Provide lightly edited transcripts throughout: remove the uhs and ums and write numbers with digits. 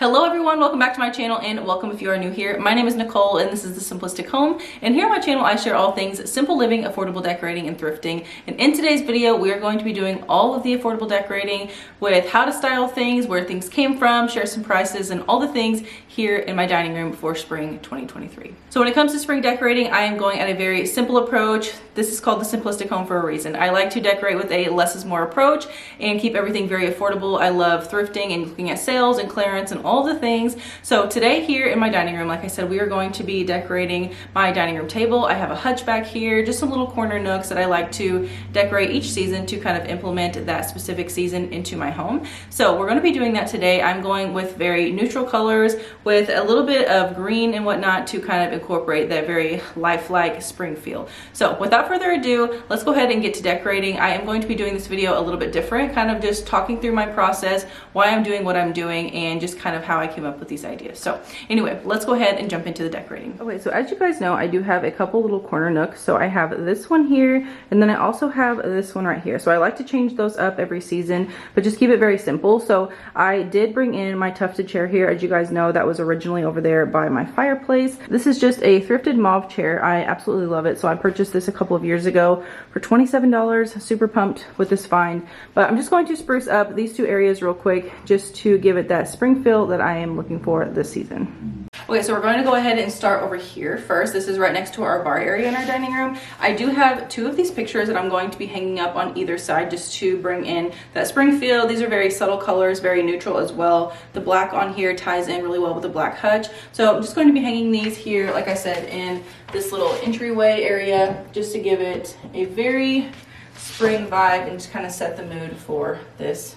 Hello everyone, welcome back to my channel and welcome if you are new here. My name is Nicole and this is The Simplistic Home, and here on my channel I share all things simple living, affordable decorating, and thrifting. And in today's video we are going to be doing all of the affordable decorating with how to style things, where things came from, share some prices, and all the things here in my dining room for spring 2023. So when it comes to spring decorating, I am going at a very simple approach. This is called The Simplistic Home for a reason. I like to decorate with a less is more approach and keep everything very affordable. I love thrifting and looking at sales and clearance and all the things. So today here in my dining room, like I said, we are going to be decorating my dining room table. I have a hutch back here, just some little corner nooks that I like to decorate each season to kind of implement that specific season into my home. So we're going to be doing that today. I'm going with very neutral colors with a little bit of green and whatnot to kind of incorporate that very lifelike spring feel. So without further ado, let's go ahead and get to decorating. I am going to be doing this video a little bit different, kind of just talking through my process, why I'm doing what I'm doing, and just kind of how I came up with these ideas. So anyway, let's go ahead and jump into the decorating. Okay, so as you guys know, I do have a couple little corner nooks. So I have this one here, and then I also have this one right here. So I like to change those up every season, but just keep it very simple. So I did bring in my tufted chair here. As you guys know, that was originally over there by my fireplace. This is just a thrifted mauve chair. I absolutely love it. So I purchased this a couple of years ago for $27. Super pumped with this find. But I'm just going to spruce up these two areas real quick just to give it that spring feel that I am looking for this season. Okay, so we're going to go ahead and start over here first. This is right next to our bar area in our dining room. I do have two of these pictures that I'm going to be hanging up on either side just to bring in that spring feel. These are very subtle colors, very neutral as well. The black on here ties in really well with the black hutch. So I'm just going to be hanging these here, like I said, in this little entryway area just to give it a very spring vibe and just kind of set the mood for this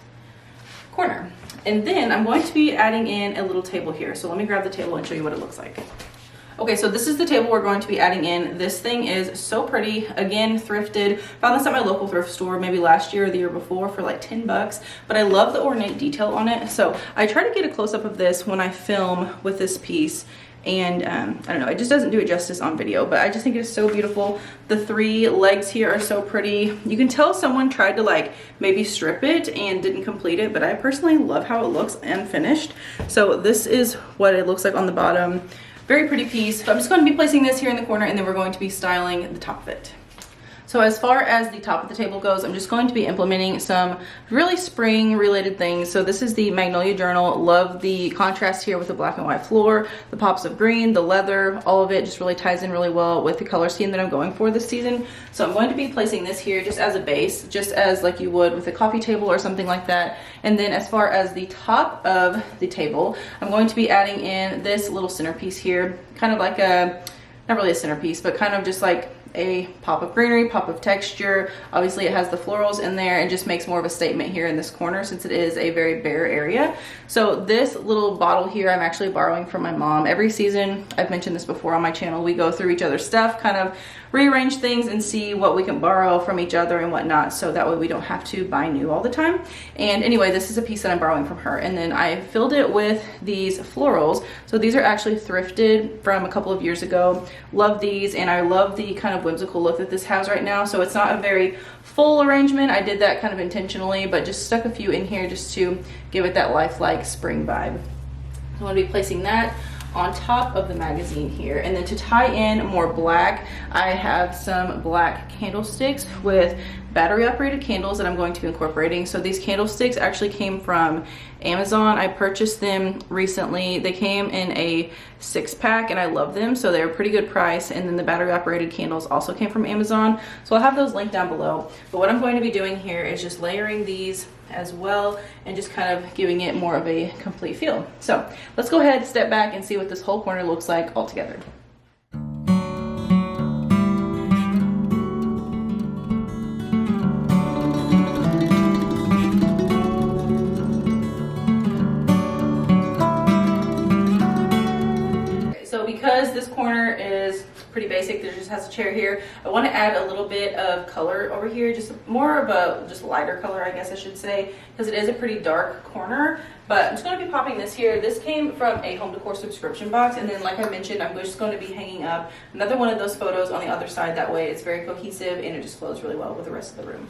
corner. And then I'm going to be adding in a little table here. So let me grab the table and show you what it looks like. Okay, so this is the table we're going to be adding in. This thing is so pretty. Again, thrifted. Found this at my local thrift store maybe last year or the year before for like 10 bucks. But I love the ornate detail on it. So I try to get a close-up of this when I film with this piece. And I don't know, it just doesn't do it justice on video, but I just think it is so beautiful. The three legs here are so pretty. You can tell someone tried to like maybe strip it and didn't complete it, but I personally love how it looks unfinished. So this is what it looks like on the bottom. Very pretty piece. But I'm just going to be placing this here in the corner, and then we're going to be styling the top of it. So as far as the top of the table goes, I'm just going to be implementing some really spring related things. So this is the Magnolia Journal. Love the contrast here with the black and white floor, the pops of green, the leather, all of it just really ties in really well with the color scheme that I'm going for this season. So I'm going to be placing this here just as a base, just as like you would with a coffee table or something like that. And then as far as the top of the table, I'm going to be adding in this little centerpiece here, kind of like a, not really a centerpiece, but kind of just like a pop of greenery, pop of texture. Obviously it has the florals in there and just makes more of a statement here in this corner since it is a very bare area. So this little bottle here I'm actually borrowing from my mom. Every season, I've mentioned this before on my channel, we go through each other's stuff, kind of rearrange things and see what we can borrow from each other and whatnot, so that way we don't have to buy new all the time. And anyway, this is a piece that I'm borrowing from her, and then I filled it with these florals. So these are actually thrifted from a couple of years ago. Love these, and I love the kind of whimsical look that this has right now. So it's not a very full arrangement. I did that kind of intentionally, but just stuck a few in here just to give it that lifelike spring vibe. I'm going to be placing that on top of the magazine here. And then to tie in more black, I have some black candlesticks with battery operated candles that I'm going to be incorporating. So these candlesticks actually came from Amazon. I purchased them recently. They came in a 6-pack and I love them. So they're a pretty good price. And then the battery operated candles also came from Amazon. So I'll have those linked down below. But what I'm going to be doing here is just layering these as well and just kind of giving it more of a complete feel. So let's go ahead, step back, and see what this whole corner looks like all together. Because this corner is pretty basic, there just has a chair here, I want to add a little bit of color over here, just more of a just lighter color, I guess I should say, because it is a pretty dark corner. But I'm just going to be popping this here. This came from a home decor subscription box, and then like I mentioned, I'm just going to be hanging up another one of those photos on the other side. That way it's very cohesive and it just flows really well with the rest of the room.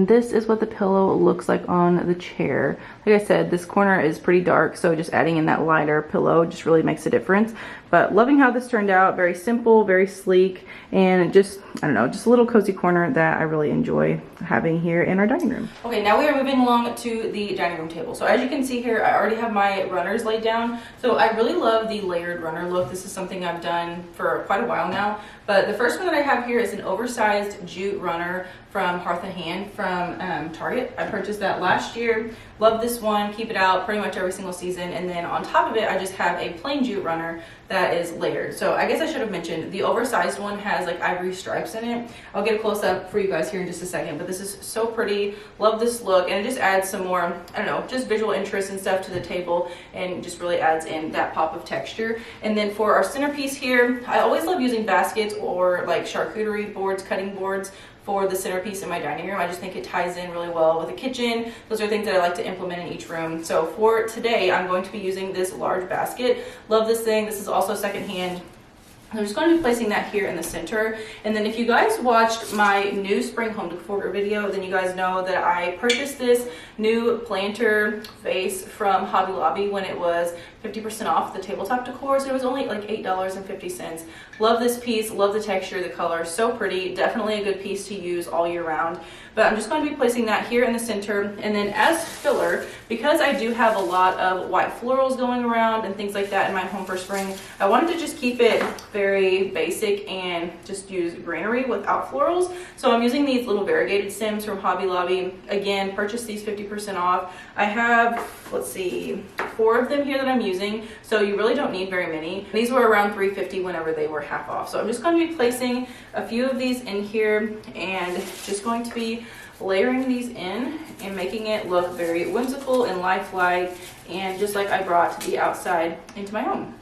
then this is what the pillow looks like on the chair. Like I said, this corner is pretty dark, so just adding in that lighter pillow just really makes a difference. But loving how this turned out. Very simple, very sleek, and just, I don't know, just a little cozy corner that I really enjoy having here in our dining room. Okay, now we are moving along to the dining room table. So as you can see here, I already have my runners laid down. So I really love the layered runner look. This is something I've done for quite a while now. But the first one that I have here is an oversized jute runner from Hearth and Hand from Target. I purchased that last year. Love this one. Keep it out pretty much every single season. And then on top of it, I just have a plain jute runner that is layered. So I guess I should have mentioned the oversized one has like ivory stripes in it. I'll get a close up for you guys here in just a second, but this is so pretty. Love this look, and it just adds some more, I don't know, just visual interest and stuff to the table, and just really adds in that pop of texture. And then for our centerpiece here, I always love using baskets or like charcuterie boards, cutting boards for the centerpiece in my dining room. I just think it ties in really well with the kitchen. Those are things that I like to implement in each room. So for today, I'm going to be using this large basket. Love this thing. This is also secondhand. I'm just going to be placing that here in the center. And then if you guys watched my new spring home decor video, then you guys know that I purchased this new planter vase from Hobby Lobby when it was 50% off the tabletop decor. So it was only like $8.50. Love this piece, love the texture, the color, so pretty. Definitely a good piece to use all year round. But I'm just going to be placing that here in the center. And then as filler, because I do have a lot of white florals going around and things like that in my home for spring, I wanted to just keep it very basic and just use greenery without florals. So I'm using these little variegated stems from Hobby Lobby. Again, purchased these 50% off. I have, let's see, 4 of them here that I'm using. So you really don't need very many. These were around $3.50 whenever they were half off. So I'm just going to be placing a few of these in here and just going to be layering these in and making it look very whimsical and lifelike, and just like I brought the outside into my home.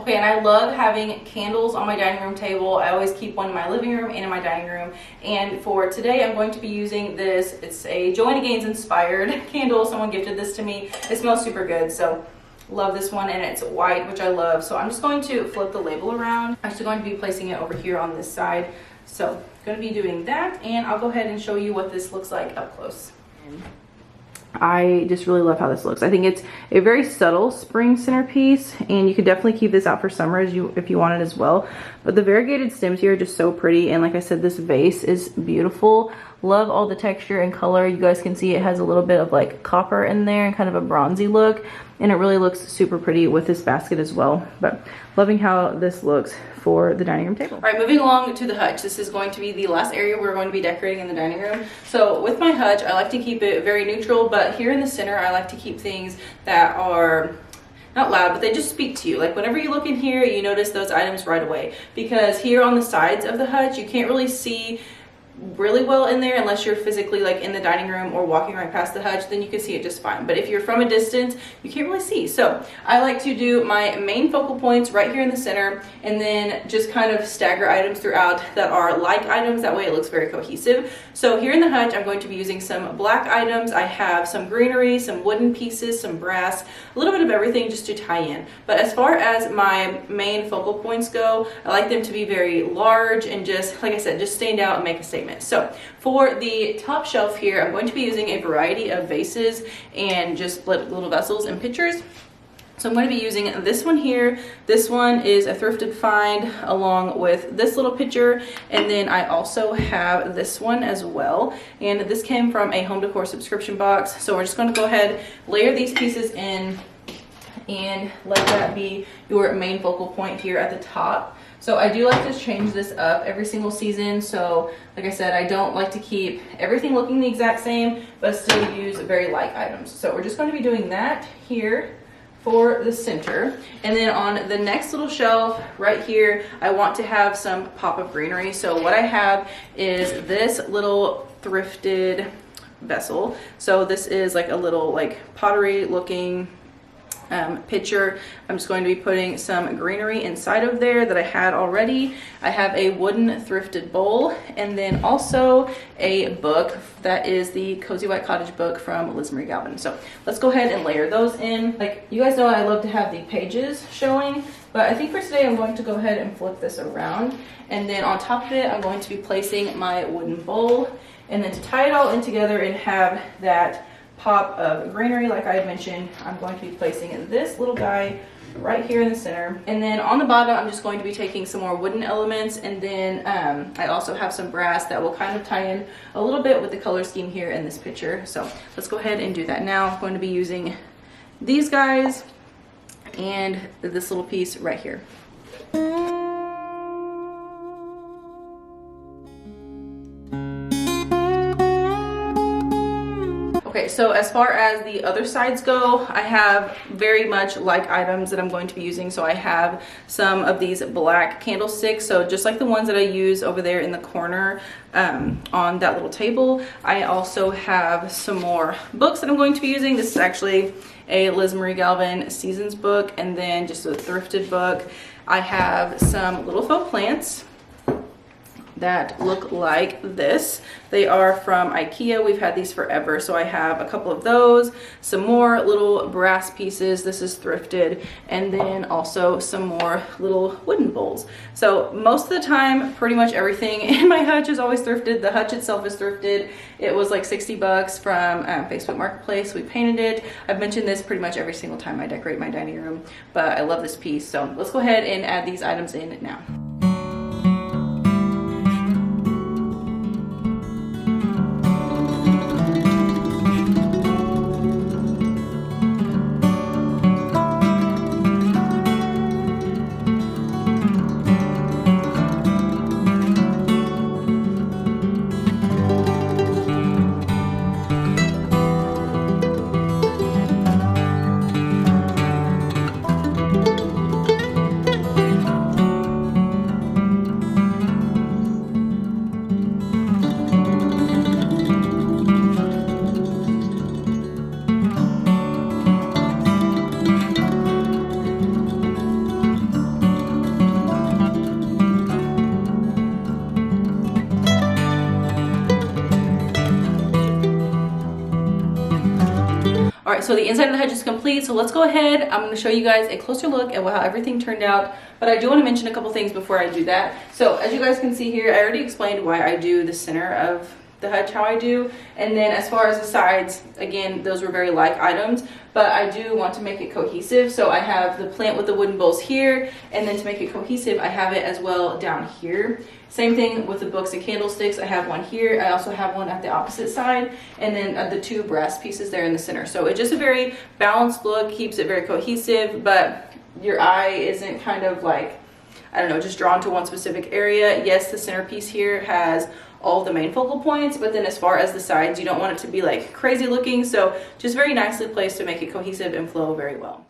Okay, and I love having candles on my dining room table. I always keep one in my living room and in my dining room. And for today, I'm going to be using this. It's a Joanna Gaines inspired candle. Someone gifted this to me. It smells super good, so love this one, and it's white, which I love. So I'm just going to flip the label around. I'm actually going to be placing it over here on this side. So I'm going to be doing that, and I'll go ahead and show you what this looks like up close. I just really love how this looks. I think it's a very subtle spring centerpiece, and you could definitely keep this out for summer if you want it as well. But the variegated stems here are just so pretty, and like I said, this vase is beautiful. Love all the texture and color. You guys can see it has a little bit of like copper in there and kind of a bronzy look, and it really looks super pretty with this basket as well. But loving how this looks for the dining room table. All right, moving along to the hutch. This is going to be the last area we're going to be decorating in the dining room. So with my hutch, I like to keep it very neutral, but here in the center, I like to keep things that are not loud, but they just speak to you. Like whenever you look in here, you notice those items right away, because here on the sides of the hutch, you can't really see really well in there unless you're physically like in the dining room or walking right past the hutch. Then you can see it just fine, but if you're from a distance, you can't really see. So I like to do my main focal points right here in the center, and then just kind of stagger items throughout that are like items. That way it looks very cohesive. So here in the hutch, I'm going to be using some black items. I have some greenery, some wooden pieces, some brass, a little bit of everything just to tie in. But as far as my main focal points go, I like them to be very large and just, like I said, just stand out and make a statement. So for the top shelf here, I'm going to be using a variety of vases and just little vessels and pitchers. So I'm going to be using this one here. This one is a thrifted find along with this little pitcher. And then I also have this one as well. And this came from a home decor subscription box. So we're just going to go ahead, layer these pieces in, and let that be your main focal point here at the top. So I do like to change this up every single season. So like I said, I don't like to keep everything looking the exact same, but still use very like items. So we're just going to be doing that here for the center. And then on the next little shelf right here, I want to have some pop of greenery. So what I have is this little thrifted vessel. So this is like a little like pottery looking pitcher. I'm just going to be putting some greenery inside of there that I had already. I have a wooden thrifted bowl, and then also a book that is the Cozy White Cottage book from Liz Marie Galvin. So let's go ahead and layer those in. Like, you guys know I love to have the pages showing, but I think for today I'm going to go ahead and flip this around, and then on top of it I'm going to be placing my wooden bowl, and then to tie it all in together and have that pop of greenery like I had mentioned, I'm going to be placing this little guy right here in the center, and then on the bottom I'm just going to be taking some more wooden elements, and then I also have some brass that will kind of tie in a little bit with the color scheme here in this picture. So let's go ahead and do that now. I'm going to be using these guys and this little piece right here. Okay, so as far as the other sides go, I have very much like items that I'm going to be using. So I have some of these black candlesticks, so just like the ones that I use over there in the corner on that little table. I also have some more books that I'm going to be using. This is actually a Liz Marie Galvin Seasons book, and then just a thrifted book. I have some little faux plants that look like this. They are from IKEA. We've had these forever, so I have a couple of those, some more little brass pieces, this is thrifted, and then also some more little wooden bowls. So most of the time, pretty much everything in my hutch is always thrifted. The hutch itself is thrifted. It was like 60 bucks from Facebook Marketplace. We painted it. I've mentioned this pretty much every single time I decorate my dining room, but I love this piece. So let's go ahead and add these items in now. All right, so the inside of the hutch is complete. So let's go ahead. I'm going to show you guys a closer look at how everything turned out. But I do want to mention a couple things before I do that. So as you guys can see here, I already explained why I do the center of the hutch how I do. And then as far as the sides, again, those were very like items, but I do want to make it cohesive. So I have the plant with the wooden bowls here, and then to make it cohesive, I have it as well down here. Same thing with the books and candlesticks. I have one here. I also have one at the opposite side, and then the two brass pieces there in the center. So it's just a very balanced look, keeps it very cohesive, but your eye isn't kind of like, I don't know, just drawn to one specific area. Yes, the centerpiece here has all the main focal points, but then as far as the sides, you don't want it to be like crazy looking. So just very nicely placed to make it cohesive and flow very well.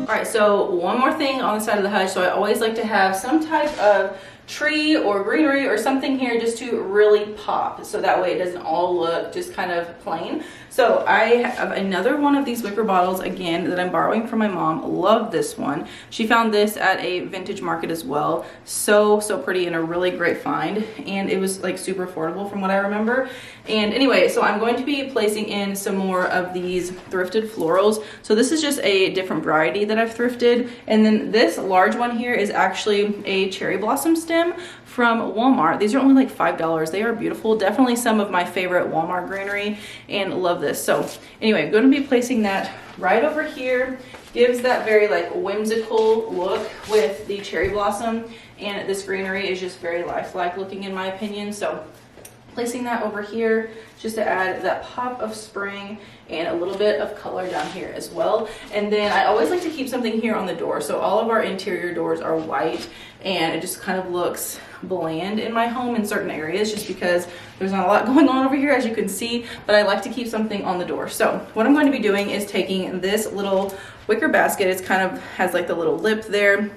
All right, so one more thing on the side of the hutch. So I always like to have some type of tree or greenery or something here just to really pop, so that way it doesn't all look just kind of plain. So I have another one of these wicker bottles again that I'm borrowing from my mom. Love this one. She found this at a vintage market as well. So pretty and a really great find, and it was like super affordable from what I remember. And anyway, so I'm going to be placing in some more of these thrifted florals. So this is just a different variety that I've thrifted, and then this large one here is actually a cherry blossom stem from Walmart. These are only like $5. They are beautiful. Definitely some of my favorite Walmart greenery, and love this. So anyway, I'm going to be placing that right over here. Gives that very like whimsical look with the cherry blossom, and this greenery is just very lifelike looking in my opinion. So placing that over here just to add that pop of spring and a little bit of color down here as well. And then I always like to keep something here on the door. So all of our interior doors are white, and it just kind of looks bland in my home in certain areas just because there's not a lot going on over here, as you can see, but I like to keep something on the door. So what I'm going to be doing is taking this little wicker basket, it's kind of has like the little lip there,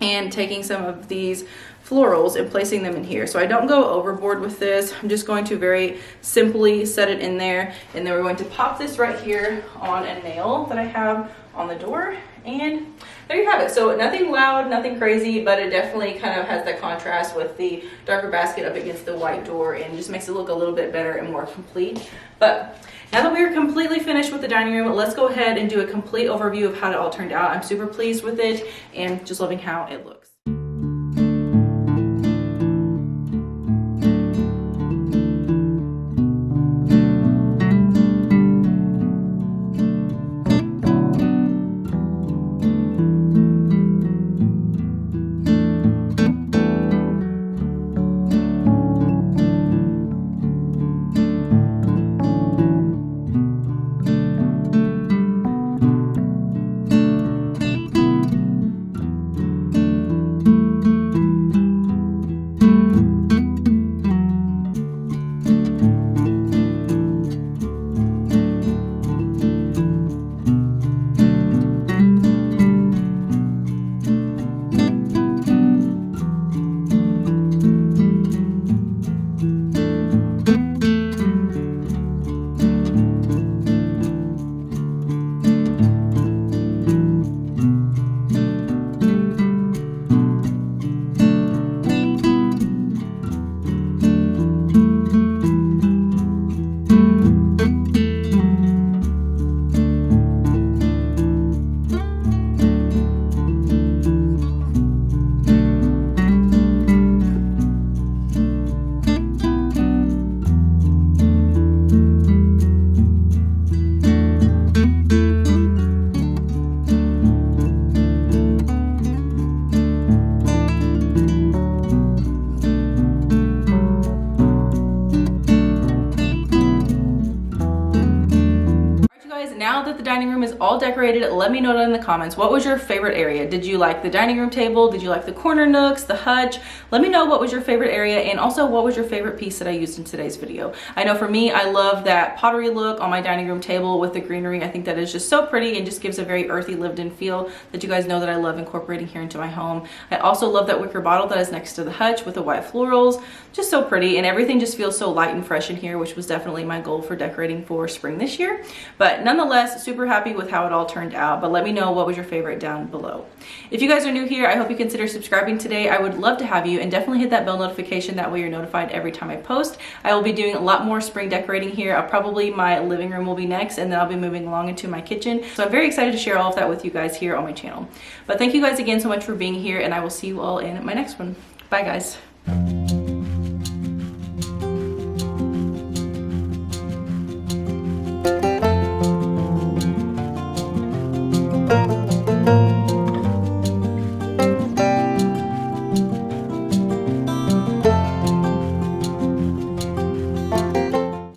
and taking some of these florals and placing them in here. So I don't go overboard with this. I'm just going to very simply set it in there, and then we're going to pop this right here on a nail that I have on the door, and there you have it. So nothing loud, nothing crazy, but it definitely kind of has that contrast with the darker basket up against the white door, and just makes it look a little bit better and more complete. But now that we are completely finished with the dining room, let's go ahead and do a complete overview of how it all turned out. I'm super pleased with it and just loving how it looks. Now that the dining room is all decorated, let me know down in the comments, what was your favorite area? Did you like the dining room table? Did you like the corner nooks, the hutch? Let me know what was your favorite area, and also what was your favorite piece that I used in today's video. I know for me, I love that pottery look on my dining room table with the greenery. I think that is just so pretty and just gives a very earthy, lived-in feel that you guys know that I love incorporating here into my home. I also love that wicker bottle that is next to the hutch with the white florals. Just so pretty, and everything just feels so light and fresh in here, which was definitely my goal for decorating for spring this year. But nonetheless, super happy with how it all turned out. But let me know what was your favorite down below. If you guys are new here, I hope you consider subscribing today. I would love to have you, and definitely hit that bell notification. That way you're notified every time I post. I will be doing a lot more spring decorating here. Probably my living room will be next, and then I'll be moving along into my kitchen. So I'm very excited to share all of that with you guys here on my channel. But thank you guys again so much for being here, and I will see you all in my next one. Bye guys.